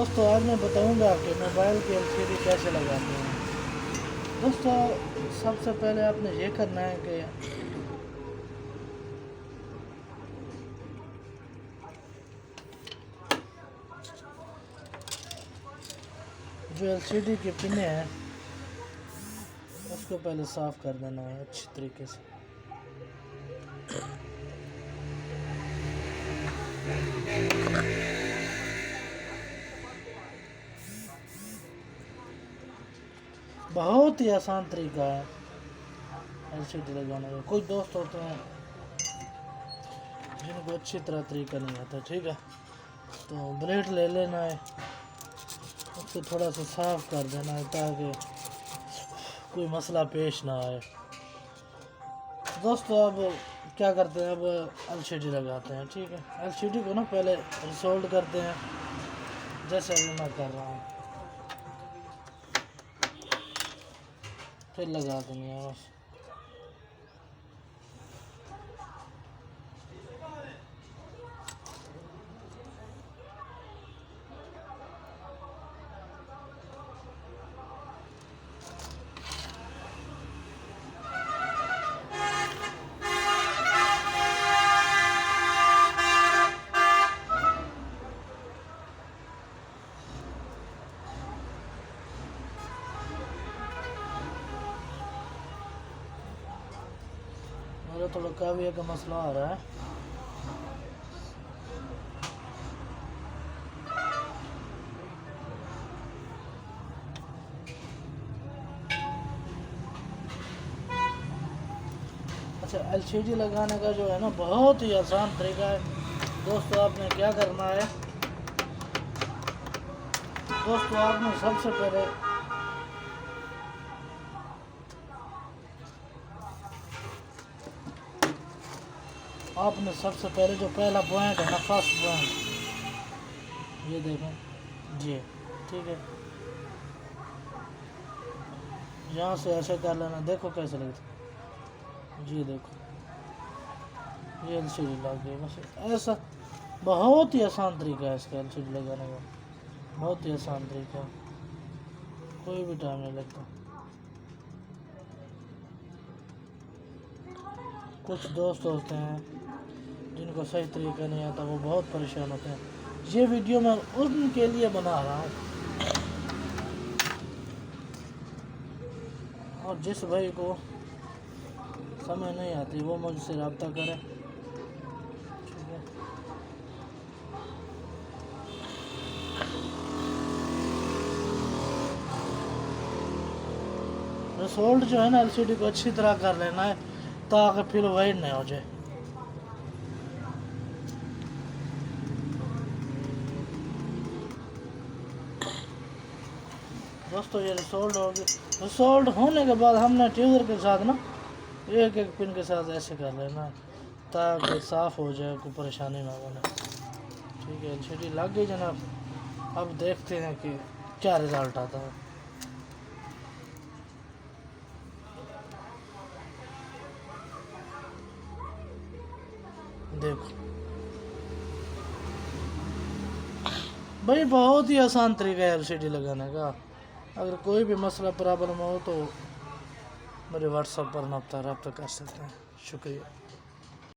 दोस्तों आज मैं बताऊंगा कि मोबाइल की एलसीडी कैसे लगाते हैं। दोस्तों सबसे पहले आपने ये करना है कि जो एलसीडी की पिन है उसको पहले साफ कर देना है अच्छी तरीके से। बहुत ही आसान तरीका है एलसीडी लगाने का। कुछ दोस्त होते हैं जिनको अच्छी तरह तरीका नहीं आता, ठीक है, तो ब्लेड ले लेना है, उसको थोड़ा सा साफ कर देना है ताकि कोई मसला पेश ना आए। दोस्तों अब क्या करते हैं, अब एलसीडी लगाते हैं, ठीक है। एलसीडी को ना पहले रिसोल्ड करते हैं जैसे अभी मैं कर रहा हूँ, फिर लगा देंगे बस। मेरा थोड़ा काविया का मसला आ रहा है। अच्छा, एलसीडी लगाने का जो है ना बहुत ही आसान तरीका है। दोस्तों आपने क्या करना है, दोस्तों आपने सबसे पहले जो पहला पॉइंट है ना, फर्स्ट पॉइंट, ये देखें जी, ठीक है, यहाँ से ऐसे कर लेना, देखो कैसे लगता है जी, देखो ये एलसीडी लग गई। बस ऐसा बहुत ही आसान तरीका है इसका एलसीडी लगाने का, बहुत ही आसान तरीका, कोई भी टाइम नहीं लगता। कुछ दोस्त होते हैं जिनको सही तरीका नहीं आता, वो बहुत परेशान होते हैं। ये वीडियो मैं उनके लिए बना रहा हूँ, और जिस भाई को समझ नहीं आती वो मुझसे रब्ता करे, ठीक है। रिसोल्ट जो है ना एलसीडी को अच्छी तरह कर लेना है ताकि फिर वाइड नहीं हो जाए। दोस्तों ये रिसोल्ट हो गई। रिसोल्ट होने के बाद हमने ट्यूजर के साथ ना एक एक पिन के साथ ऐसे कर लेना ताकि साफ़ हो जाए, कोई परेशानी ना बने, ठीक है। एलसीडी लग गई जनाब, अब देखते हैं कि क्या रिज़ल्ट आता है। देखो भाई बहुत ही आसान तरीका है एलसीडी लगाने का। अगर कोई भी मसला प्रॉब्लम हो तो मेरे व्हाट्सएप पर रब्ता कर सकते हैं। शुक्रिया।